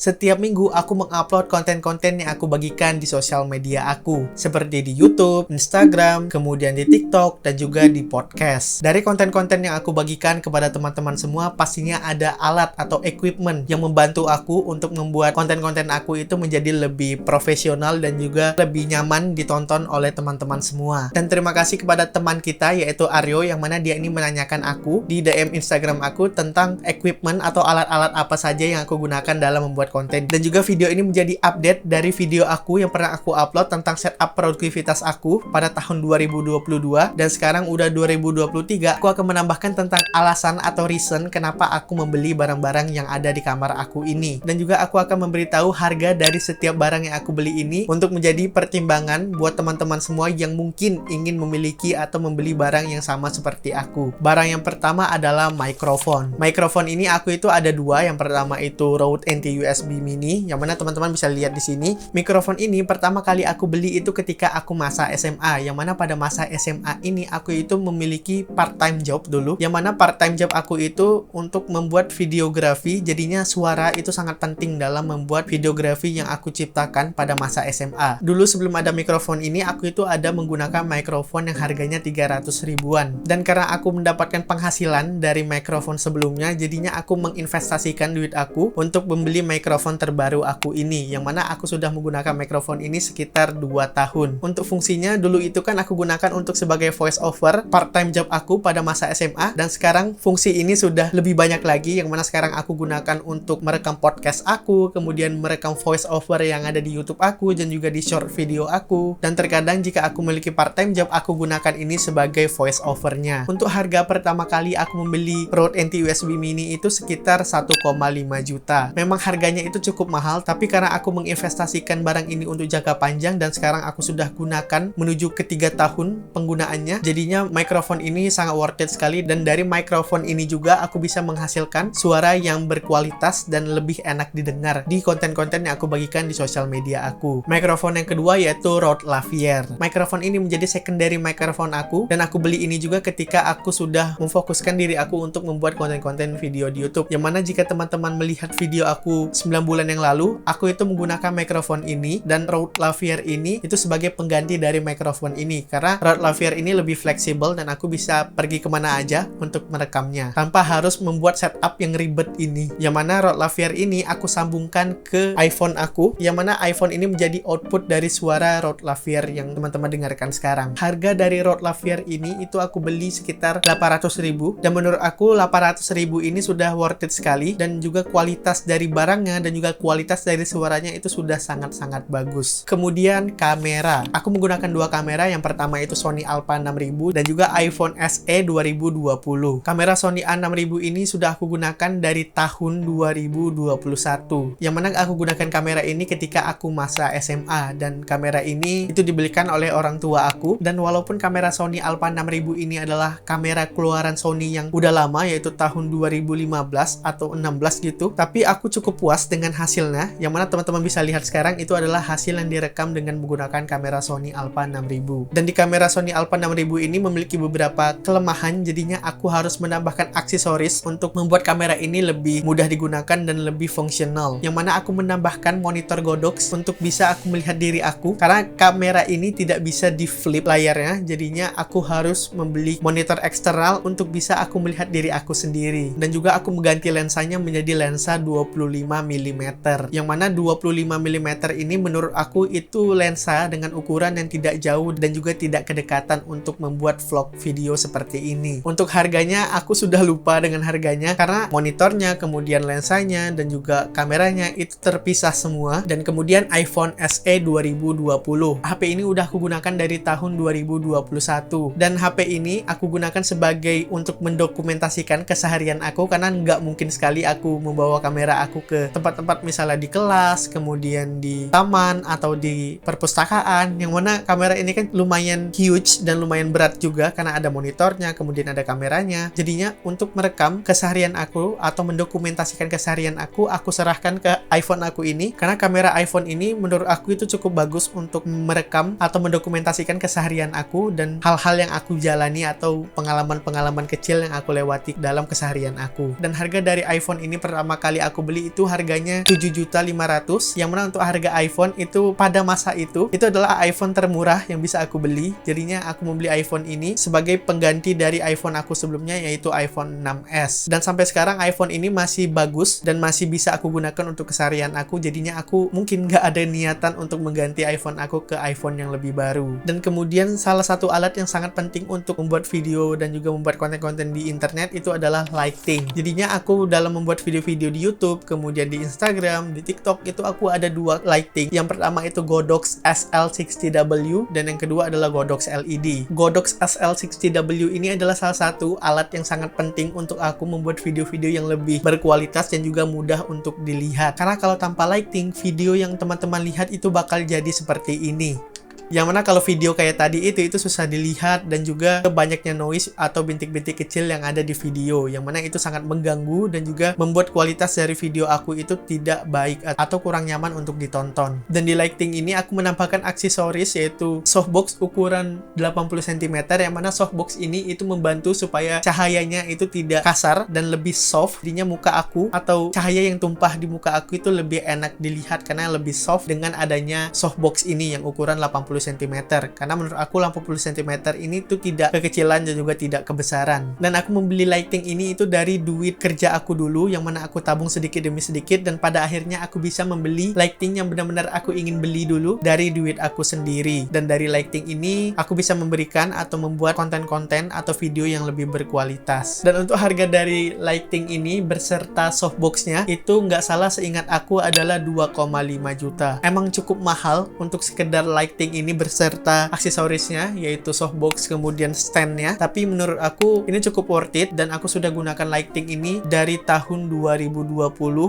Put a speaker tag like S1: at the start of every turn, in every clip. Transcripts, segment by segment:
S1: Setiap minggu aku mengupload konten-konten yang aku bagikan di sosial media aku, seperti di YouTube, Instagram, kemudian di TikTok, dan juga di podcast. Dari konten-konten yang aku bagikan kepada teman-teman semua, pastinya ada alat atau equipment yang membantu aku untuk membuat konten-konten aku itu menjadi lebih profesional dan juga lebih nyaman ditonton oleh teman-teman semua. Dan terima kasih kepada teman kita yaitu Aryo, yang mana dia ini menanyakan aku di DM Instagram aku tentang equipment atau alat-alat apa saja yang aku gunakan dalam membuat konten. Dan juga video ini menjadi update dari video aku yang pernah aku upload tentang setup produktivitas aku pada tahun 2022, dan sekarang udah 2023. Aku akan menambahkan tentang alasan atau reason kenapa aku membeli barang-barang yang ada di kamar aku ini. Dan juga aku akan memberitahu harga dari setiap barang yang aku beli ini untuk menjadi pertimbangan buat teman-teman semua yang mungkin ingin memiliki atau membeli barang yang sama seperti aku. Barang yang pertama adalah mikrofon. Mikrofon ini aku itu ada dua. Yang pertama itu Rode NT USB Mini, yang mana teman-teman bisa lihat di sini. Mikrofon ini pertama kali aku beli itu ketika aku masa SMA, yang mana pada masa SMA ini aku itu memiliki part-time job dulu, yang mana part-time job aku itu untuk membuat videografi. Jadinya suara itu sangat penting dalam membuat videografi yang aku ciptakan pada masa SMA. Dulu sebelum ada mikrofon ini, aku itu ada menggunakan mikrofon yang harganya 300 ribuan. Dan karena aku mendapatkan penghasilan dari mikrofon sebelumnya, jadinya aku menginvestasikan duit aku untuk membeli mikrofon terbaru aku ini, yang mana aku sudah menggunakan mikrofon ini sekitar 2 tahun. Untuk fungsinya, dulu itu kan aku gunakan untuk sebagai voice over part-time job aku pada masa SMA, dan sekarang fungsi ini sudah lebih banyak lagi, yang mana sekarang aku gunakan untuk merekam podcast aku, kemudian merekam voice over yang ada di YouTube aku, dan juga di short video aku. Dan terkadang jika aku memiliki part-time job, aku gunakan ini sebagai voice overnya. Untuk harga pertama kali aku membeli Rode NT USB Mini itu sekitar 1,5 juta. Memang harganya itu cukup mahal, tapi karena aku menginvestasikan barang ini untuk jangka panjang dan sekarang aku sudah gunakan menuju ke 3 tahun penggunaannya, jadinya mikrofon ini sangat worth it sekali. Dan dari mikrofon ini juga aku bisa menghasilkan suara yang berkualitas dan lebih enak didengar di konten-konten yang aku bagikan di sosial media aku. Mikrofon yang kedua yaitu Rode Lavalier. Mikrofon ini menjadi secondary mikrofon aku, dan aku beli ini juga ketika aku sudah memfokuskan diri aku untuk membuat konten-konten video di YouTube. Yang mana jika teman-teman melihat video aku 9 bulan yang lalu, aku itu menggunakan mikrofon ini, dan Rode Lavalier ini itu sebagai pengganti dari mikrofon ini, karena Rode Lavalier ini lebih fleksibel dan aku bisa pergi kemana aja untuk merekamnya tanpa harus membuat setup yang ribet ini. Yang mana Rode Lavalier ini aku sambungkan ke iPhone aku, yang mana iPhone ini menjadi output dari suara Rode Lavalier yang teman-teman dengarkan sekarang. Harga dari Rode Lavalier ini itu aku beli sekitar 800 ribu, dan menurut aku 800 ribu ini sudah worth it sekali, dan juga kualitas dari barangnya dan juga kualitas dari suaranya itu sudah sangat-sangat bagus. Kemudian kamera, aku menggunakan dua kamera. Yang pertama itu Sony Alpha 6000 dan juga iPhone SE 2020. Kamera Sony A6000 ini sudah aku gunakan dari tahun 2021, yang mana aku gunakan kamera ini ketika aku masa SMA, dan kamera ini itu dibelikan oleh orang tua aku. Dan walaupun kamera Sony Alpha 6000 ini adalah kamera keluaran Sony yang udah lama, yaitu tahun 2015 atau 16 gitu, tapi aku cukup puas dengan hasilnya. Yang mana teman-teman bisa lihat sekarang itu adalah hasil yang direkam dengan menggunakan kamera Sony Alpha 6000. Dan di kamera Sony Alpha 6000 ini memiliki beberapa kelemahan, jadinya aku harus menambahkan aksesoris untuk membuat kamera ini lebih mudah digunakan dan lebih fungsional. Yang mana aku menambahkan monitor Godox untuk bisa aku melihat diri aku, karena kamera ini tidak bisa di flip layarnya, jadinya aku harus membeli monitor eksternal untuk bisa aku melihat diri aku sendiri. Dan juga aku mengganti lensanya menjadi lensa 25 mm, yang mana 25 mm ini menurut aku itu lensa dengan ukuran yang tidak jauh dan juga tidak kedekatan untuk membuat vlog video seperti ini. Untuk harganya aku sudah lupa dengan harganya, karena monitornya, kemudian lensanya, dan juga kameranya itu terpisah semua. Dan kemudian iPhone SE 2020. HP ini udah aku gunakan dari tahun 2021, dan HP ini aku gunakan sebagai untuk mendokumentasikan keseharian aku, karena nggak mungkin sekali aku membawa kamera aku ke tempat-tempat misalnya di kelas, kemudian di taman atau di perpustakaan, yang mana kamera ini kan lumayan huge dan lumayan berat juga karena ada monitornya, kemudian ada kameranya. Jadinya untuk merekam keseharian aku atau mendokumentasikan keseharian aku serahkan ke iPhone aku ini, karena kamera iPhone ini menurut aku itu cukup bagus untuk merekam atau mendokumentasikan keseharian aku dan hal-hal yang aku jalani atau pengalaman-pengalaman kecil yang aku lewati dalam keseharian aku. Dan harga dari iPhone ini pertama kali aku beli itu harga harganya 7.500.000, yang mana untuk harga iPhone itu pada masa itu adalah iPhone termurah yang bisa aku beli. Jadinya aku membeli iPhone ini sebagai pengganti dari iPhone aku sebelumnya, yaitu iPhone 6s. Dan sampai sekarang iPhone ini masih bagus dan masih bisa aku gunakan untuk keseharian aku. Jadinya aku mungkin nggak ada niatan untuk mengganti iPhone aku ke iPhone yang lebih baru. Dan kemudian salah satu alat yang sangat penting untuk membuat video dan juga membuat konten-konten di internet itu adalah lighting. Jadinya aku dalam membuat video-video di YouTube, kemudian di Instagram, di TikTok, itu aku ada dua lighting. Yang pertama itu Godox SL60W dan yang kedua adalah Godox LED. Godox SL60W ini adalah salah satu alat yang sangat penting untuk aku membuat video-video yang lebih berkualitas dan juga mudah untuk dilihat. Karena kalau tanpa lighting, video yang teman-teman lihat itu bakal jadi seperti ini. Yang mana kalau video kayak tadi itu susah dilihat dan juga banyaknya noise atau bintik-bintik kecil yang ada di video, yang mana itu sangat mengganggu dan juga membuat kualitas dari video aku itu tidak baik atau kurang nyaman untuk ditonton. Dan di lighting ini aku menambahkan aksesoris yaitu softbox ukuran 80 cm, yang mana softbox ini itu membantu supaya cahayanya itu tidak kasar dan lebih soft. Jadinya muka aku atau cahaya yang tumpah di muka aku itu lebih enak dilihat karena lebih soft dengan adanya softbox ini yang ukuran 80 cm. Karena menurut aku 80 cm ini tuh tidak kekecilan dan juga tidak kebesaran. Dan aku membeli lighting ini itu dari duit kerja aku dulu, yang mana aku tabung sedikit demi sedikit, dan pada akhirnya aku bisa membeli lighting yang benar-benar aku ingin beli dulu dari duit aku sendiri. Dan dari lighting ini aku bisa memberikan atau membuat konten-konten atau video yang lebih berkualitas. Dan untuk harga dari lighting ini beserta softboxnya itu nggak salah seingat aku adalah 2,5 juta. Emang cukup mahal untuk sekedar lighting ini berserta aksesorisnya yaitu softbox kemudian standnya, tapi menurut aku ini cukup worth it dan aku sudah gunakan lighting ini dari tahun 2020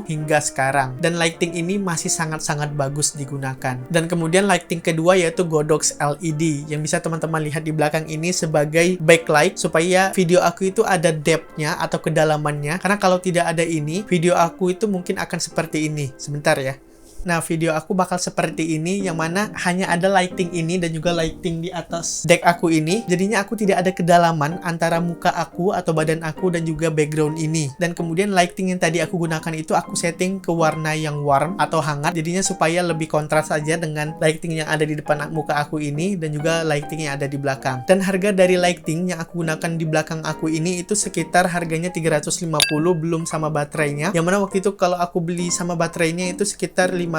S1: hingga sekarang, dan lighting ini masih sangat-sangat bagus digunakan. Dan kemudian lighting kedua yaitu Godox LED yang bisa teman-teman lihat di belakang ini sebagai backlight supaya video aku itu ada depth-nya atau kedalamannya, karena kalau tidak ada ini video aku itu mungkin akan seperti ini. Sebentar ya. Nah, video aku bakal seperti ini, yang mana hanya ada lighting ini dan juga lighting di atas deck aku ini. Jadinya aku tidak ada kedalaman antara muka aku atau badan aku dan juga background ini. Dan kemudian lighting yang tadi aku gunakan itu aku setting ke warna yang warm atau hangat. Jadinya supaya lebih kontras saja dengan lighting yang ada di depan muka aku ini dan juga lighting yang ada di belakang. Dan harga dari lighting yang aku gunakan di belakang aku ini itu sekitar harganya 350 belum sama baterainya. Yang mana waktu itu kalau aku beli sama baterainya itu sekitar 500.000.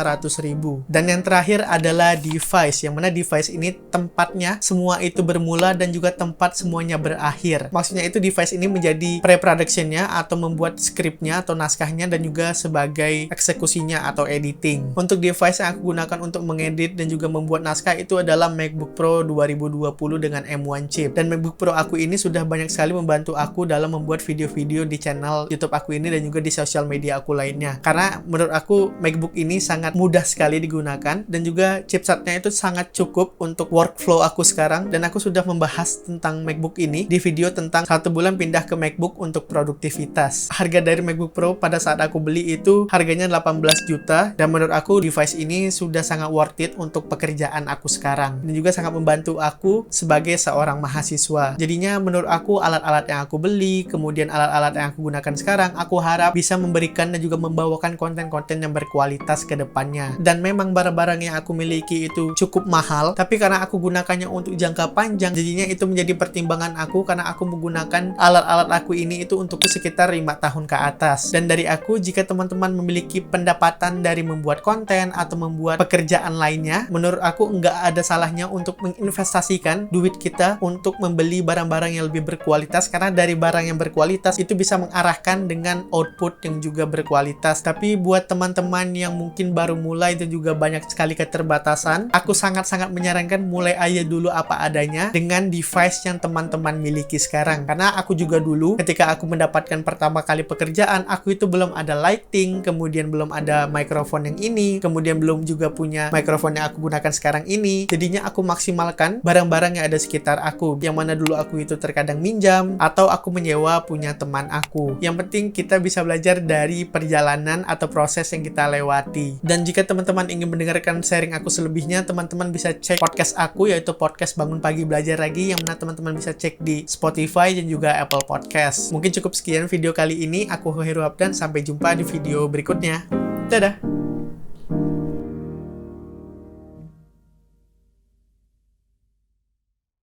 S1: Dan yang terakhir adalah device, yang mana device ini tempatnya semua itu bermula dan juga tempat semuanya berakhir. Maksudnya itu device ini menjadi pre-productionnya atau membuat skripnya atau naskahnya dan juga sebagai eksekusinya atau editing. Untuk device yang aku gunakan untuk mengedit dan juga membuat naskah itu adalah MacBook Pro 2020 dengan M1 chip. Dan MacBook Pro aku ini sudah banyak sekali membantu aku dalam membuat video-video di channel YouTube aku ini dan juga di sosial media aku lainnya. Karena menurut aku MacBook ini sangat mudah sekali digunakan dan juga chipsetnya itu sangat cukup untuk workflow aku sekarang. Dan aku sudah membahas tentang MacBook ini di video tentang 1 bulan pindah ke MacBook untuk produktivitas. Harga dari MacBook Pro pada saat aku beli itu harganya 18 juta dan menurut aku device ini sudah sangat worth it untuk pekerjaan aku sekarang dan juga sangat membantu aku sebagai seorang mahasiswa. Jadinya menurut aku alat-alat yang aku beli kemudian alat-alat yang aku gunakan sekarang, aku harap bisa memberikan dan juga membawakan konten-konten yang berkualitas ke depannya. Dan memang barang-barang yang aku miliki itu cukup mahal, tapi karena aku gunakannya untuk jangka panjang, jadinya itu menjadi pertimbangan aku karena aku menggunakan alat-alat aku ini itu untuk sekitar 5 tahun ke atas. Dan dari aku, jika teman-teman memiliki pendapatan dari membuat konten atau membuat pekerjaan lainnya, menurut aku nggak ada salahnya untuk menginvestasikan duit kita untuk membeli barang-barang yang lebih berkualitas, karena dari barang yang berkualitas itu bisa mengarahkan dengan output yang juga berkualitas. Tapi buat teman-teman yang mungkin baru mulai dan juga banyak sekali keterbatasan, aku sangat-sangat menyarankan mulai aja dulu apa adanya dengan device yang teman-teman miliki sekarang. Karena aku juga dulu ketika aku mendapatkan pertama kali pekerjaan, aku itu belum ada lighting, kemudian belum ada mikrofon yang ini, kemudian belum juga punya mikrofon yang aku gunakan sekarang ini. Jadinya aku maksimalkan barang-barang yang ada sekitar aku, yang mana dulu aku itu terkadang minjam atau aku menyewa punya teman aku. Yang penting kita bisa belajar dari perjalanan atau proses yang kita lewati. Dan jika teman-teman ingin mendengarkan sharing aku selebihnya, teman-teman bisa cek podcast aku yaitu podcast Bangun Pagi Belajar Lagi, yang mana teman-teman bisa cek di Spotify dan juga Apple Podcast. Mungkin cukup sekian video kali ini, aku Heru Abdan, sampai jumpa di video berikutnya. Dadah!